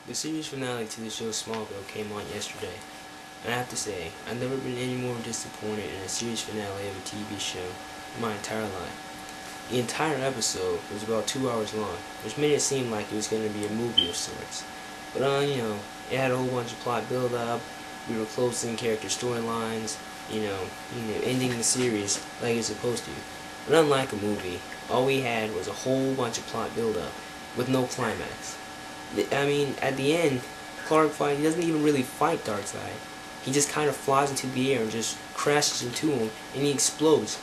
The series finale to the show Smallville came on yesterday, and I have to say, I've never been any more disappointed in a series finale of a TV show in my entire life. The entire episode was about 2 hours long, which made it seem like it was going to be a movie of sorts. But it had a whole bunch of plot build-up, we were closing character storylines, ending the series like it's supposed to. But unlike a movie, all we had was a whole bunch of plot build-up with no climax. I mean, at the end, he doesn't even really fight Darkside. He just kind of flies into the air and just crashes into him, and he explodes.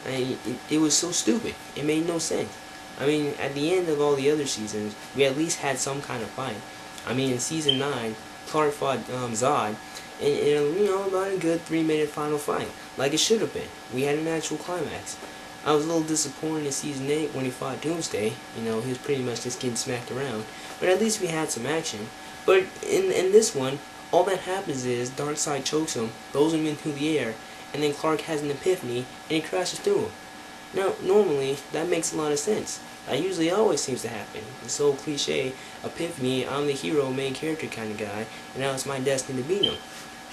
It was so stupid. It made no sense. I mean, at the end of all the other seasons, we at least had some kind of fight. I mean, in Season 9, Clark fought Zod in about a good 3-minute final fight, like it should have been. We had an actual climax. I was a little disappointed in Season 8 when he fought Doomsday. He was pretty much just getting smacked around. But at least we had some action. But in this one, all that happens is Darkseid chokes him, throws him into the air, and then Clark has an epiphany, and he crashes through him. Now, normally, that makes a lot of sense. That usually always seems to happen. It's so cliche, epiphany, I'm the hero, main character kind of guy, and now it's my destiny to beat him.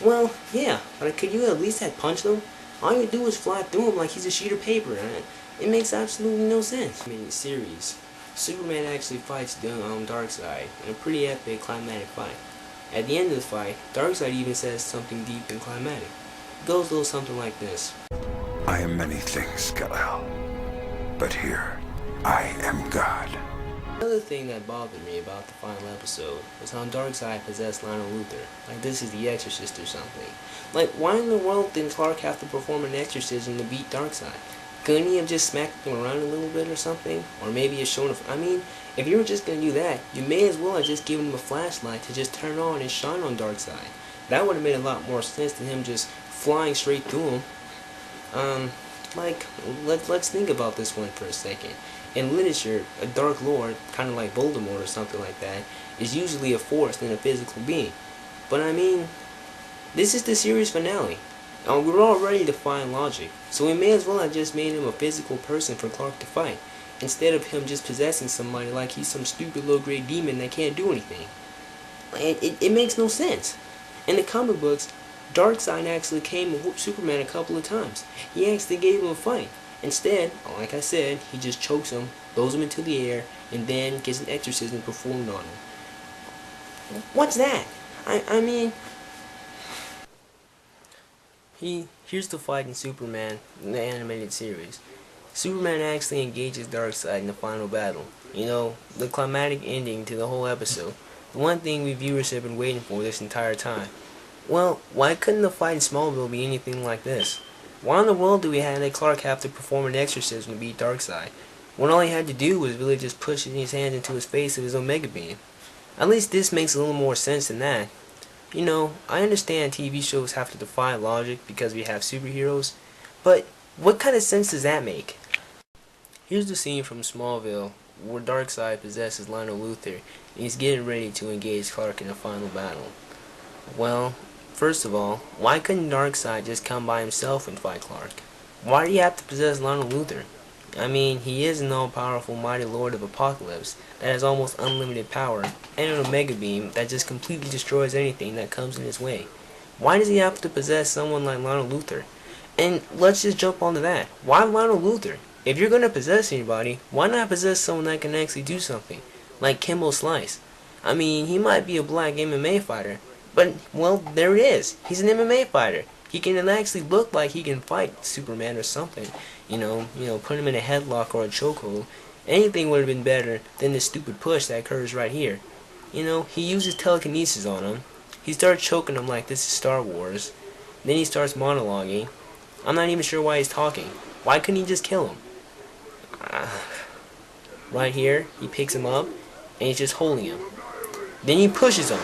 Well, yeah, but could you at least have punched him? All you do is fly through him like he's a sheet of paper, and it makes absolutely no sense. I mean, in the series, Superman actually fights Darkseid in a pretty epic climatic fight. At the end of the fight, Darkseid even says something deep and climatic. It goes a little something like this. I am many things, Kal-El, but here, I am God. Another thing that bothered me about the final episode was how Darkseid possessed Lionel Luthor, like this is the Exorcist or something. Like, why in the world did Clark have to perform an exorcism to beat Darkseid? Couldn't he have just smacked him around a little bit or something? Or maybe have shown I mean, if you were just going to do that, you may as well have just given him a flashlight to just turn on and shine on Darkseid. That would have made a lot more sense than him just flying straight through him. Let's think about this one for a second. In literature, a Dark Lord, kind of like Voldemort or something like that, is usually a force than a physical being. But I mean, this is the series finale. We're all ready to find logic, so we may as well have just made him a physical person for Clark to fight, instead of him just possessing somebody like he's some stupid low-grade demon that can't do anything. It makes no sense. In the comic books, Darkseid actually came and whooped Superman a couple of times. He actually gave him a fight. Instead, like I said, he just chokes him, throws him into the air, and then gets an exorcism performed on him. What's that? I mean... Here's the fight in Superman, in the animated series. Superman actually engages Darkseid in the final battle. The climatic ending to the whole episode. The one thing we viewers have been waiting for this entire time. Well, why couldn't the fight in Smallville be anything like this? Why in the world do we have Clark have to perform an exorcism to beat Darkseid, when all he had to do was really just push his hand into his face with his Omega Beam? At least this makes a little more sense than that. I understand TV shows have to defy logic because we have superheroes, but what kind of sense does that make? Here's the scene from Smallville where Darkseid possesses Lionel Luthor and he's getting ready to engage Clark in a final battle. Well, first of all, why couldn't Darkseid just come by himself and fight Clark? Why do you have to possess Lionel Luthor? I mean, he is an all-powerful mighty lord of apocalypse that has almost unlimited power, and an Omega Beam that just completely destroys anything that comes in his way. Why does he have to possess someone like Lionel Luthor? And let's just jump onto that. Why Lionel Luthor? If you're going to possess anybody, why not possess someone that can actually do something? Like Kimbo Slice. I mean, he might be a black MMA fighter, but, well, there it is. He's an MMA fighter. He can actually look like he can fight Superman or something. Put him in a headlock or a chokehold. Anything would have been better than this stupid push that occurs right here. He uses telekinesis on him. He starts choking him like this is Star Wars. Then he starts monologuing. I'm not even sure why he's talking. Why couldn't he just kill him? Right here, he picks him up, and he's just holding him. Then he pushes him.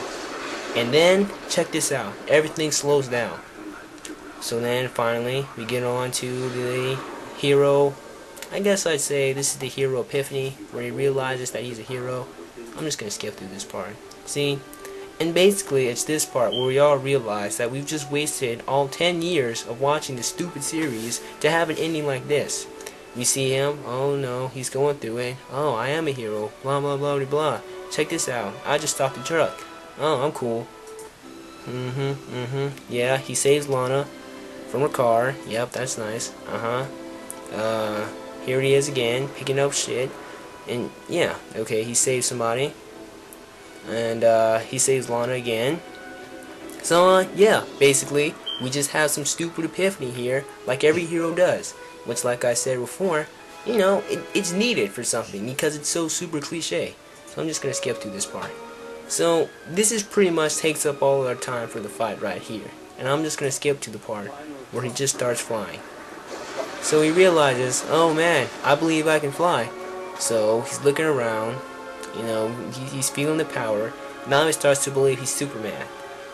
And then, check this out. Everything slows down. So then, finally, we get on to the hero. I guess I'd say this is the hero epiphany, where he realizes that he's a hero. I'm just going to skip through this part. See? And basically, it's this part where we all realize that we've just wasted all 10 years of watching this stupid series to have an ending like this. We see him, oh no, he's going through it. Oh, I am a hero, blah blah blah blah blah. check this out. I just stopped the truck. Oh, I'm cool. Yeah, he saves Lana from her car. Yep, that's nice. Here he is again, picking up shit. And yeah, okay, he saves somebody. And he saves Lana again. So yeah, basically, we just have some stupid epiphany here, like every hero does. Which, like I said before, you know, it's needed for something because it's so super cliche. So I'm just gonna skip through this part. So this is pretty much takes up all of our time for the fight right here. And I'm just gonna skip to the part where he just starts flying. So he realizes, oh man, I believe I can fly. So he's looking around, you know, he's feeling the power. Now he starts to believe he's Superman.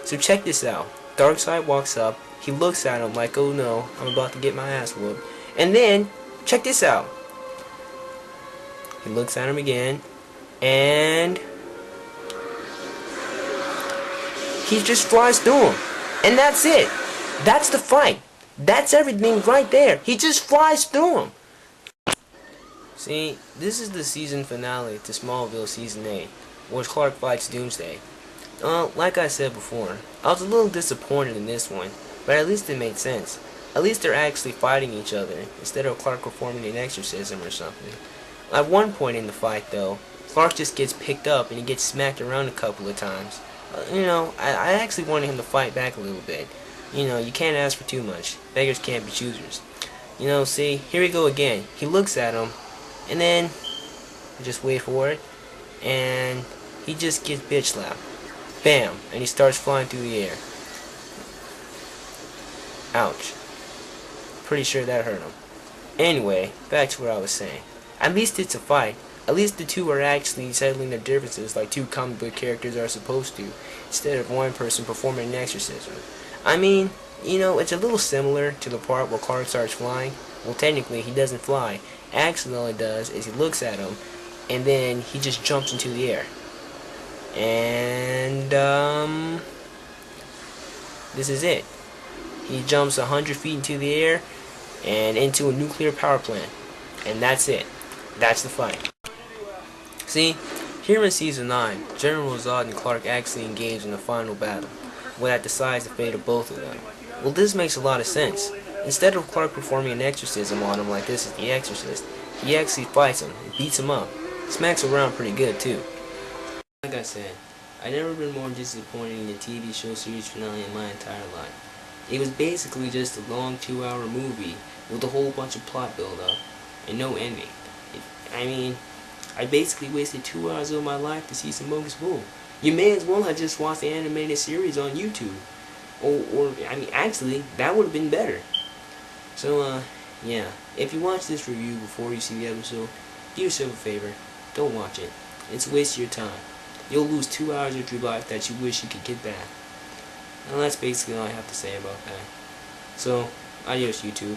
So check this out. Darkside walks up, he looks at him like, oh no, I'm about to get my ass whooped. And then, check this out. He looks at him again, and he just flies through him. And that's it. That's the fight. That's everything right there. He just flies through him. See, this is the season finale to Smallville Season 8, where Clark fights Doomsday. Like I said before, I was a little disappointed in this one, but at least it made sense. At least they're actually fighting each other, instead of Clark performing an exorcism or something. At one point in the fight, though, Clark just gets picked up and he gets smacked around a couple of times. You know, I actually wanted him to fight back a little bit. You know, you can't ask for too much. Beggars can't be choosers. You know, see, here we go again. He looks at him, and then, just wait for it, and he just gets bitch slapped. Bam! And he starts flying through the air. Ouch. Pretty sure that hurt him. Anyway, back to what I was saying. At least it's a fight. At least the two are actually settling their differences like two comic book characters are supposed to, instead of one person performing an exorcism. I mean, you know, it's a little similar to the part where Clark starts flying. Well, technically, he doesn't fly. Actually, all he does is he looks at him, and then he just jumps into the air. And, this is it. He jumps 100 feet into the air, and into a nuclear power plant. And that's it. That's the fight. See, here in Season 9, General Zod and Clark actually engage in the final battle, where that decides the fate of both of them. Well, this makes a lot of sense. Instead of Clark performing an exorcism on him like this is The Exorcist, he actually fights him and beats him up. Smacks around pretty good, too. Like I said, I've never been more disappointed in a TV show series finale in my entire life. It was basically just a long 2-hour movie with a whole bunch of plot build-up and no ending. I mean, I basically wasted 2 hours of my life to see some bogus bull. You may as well have just watched the animated series on YouTube. Or I mean, actually, that would have been better. So, yeah. If you watch this review before you see the episode, do yourself a favor. Don't watch it. It's a waste of your time. You'll lose 2 hours of your life that you wish you could get back. And that's basically all I have to say about that. So, adios, YouTube.